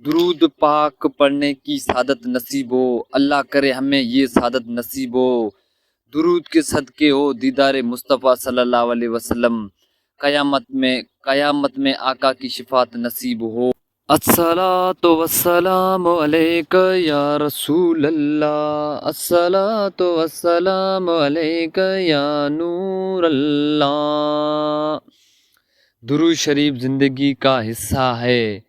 درود پاک پڑھنے کی سعادت نصیب ہو، اللہ کرے ہمیں یہ سعادت نصیب ہو۔ درود کے صدقے ہو دیدار مصطفیٰ صلی اللہ علیہ وسلم، قیامت میں آقا کی شفاعت نصیب ہو۔ الصلاۃ والسلام علیک یا رسول اللہ، الصلاۃ والسلام علیک یا نور اللہ۔ درود شریف زندگی کا حصہ ہے۔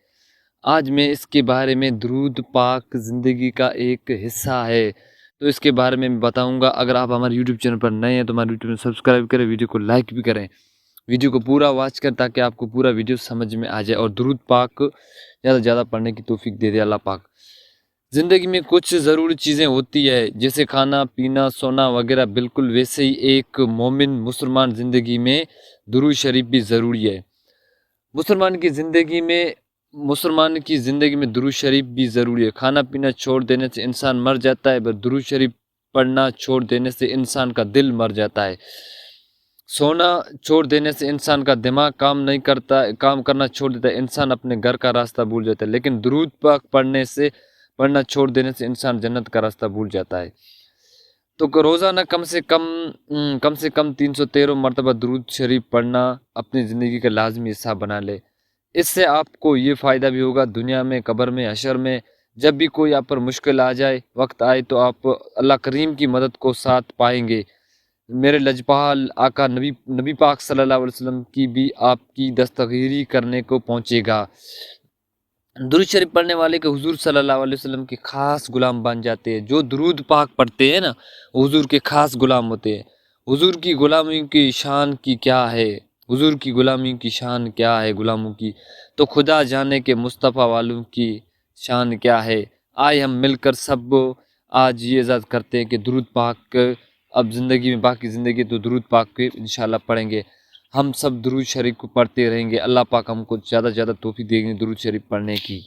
آج میں اس کے بارے میں درود پاک زندگی کا ایک حصہ ہے تو اس کے بارے میں بتاؤں گا۔ اگر آپ ہمارے یوٹیوب چینل پر نئے ہیں تو ہمارے یوٹیوب چینل سبسکرائب کریں، ویڈیو کو لائک بھی کریں، ویڈیو کو پورا واچ کریں تاکہ آپ کو پورا ویڈیو سمجھ میں آ جائے اور درود پاک زیادہ سے زیادہ پڑھنے کی توفیق دے دے اللہ پاک۔ زندگی میں کچھ ضروری چیزیں ہوتی ہے جیسے کھانا پینا سونا وغیرہ، بالکل ویسے ہی ایک مومن مسلمان زندگی میں درود شریف بھی ضروری ہے۔ مسلمان کی زندگی میں درود شریف بھی ضروری ہے۔ کھانا پینا چھوڑ دینے سے انسان مر جاتا ہے، پر درود شریف پڑھنا چھوڑ دینے سے انسان کا دل مر جاتا ہے۔ سونا چھوڑ دینے سے انسان کا دماغ کام کرنا چھوڑ دیتا ہے، انسان اپنے گھر کا راستہ بھول جاتا ہے، لیکن درود پاک پڑھنا چھوڑ دینے سے انسان جنت کا راستہ بھول جاتا ہے۔ تو روزانہ کم سے کم 313 مرتبہ درود شریف پڑھنا اپنی زندگی کا لازمی حصہ بنا لے۔ اس سے آپ کو یہ فائدہ بھی ہوگا دنیا میں، قبر میں، حشر میں، جب بھی کوئی آپ پر مشکل آ جائے، وقت آئے تو آپ اللہ کریم کی مدد کو ساتھ پائیں گے۔ میرے لجپال آقا نبی پاک صلی اللہ علیہ وسلم کی بھی آپ کی دستگیری کرنے کو پہنچے گا۔ درود شریف پڑھنے والے کے حضور صلی اللہ علیہ وسلم کے خاص غلام بن جاتے ہیں۔ جو درود پاک پڑھتے ہیں نا، حضور کے خاص غلام ہوتے ہیں۔ حضور کی غلامی کی شان کی کیا ہے، حضور کی غلامی کی شان کیا ہے غلاموں کی، تو خدا جانے کہ مصطفیٰ والوں کی شان کیا ہے۔ آئے ہم مل کر سب آج یہ عزت کرتے ہیں کہ درود پاک اب زندگی میں، باقی زندگی تو درود پاک کے انشاءاللہ پڑھیں گے۔ ہم سب درود شریف کو پڑھتے رہیں گے، اللہ پاک ہم کو زیادہ سے زیادہ توفیق دیں گے درود شریف پڑھنے کی۔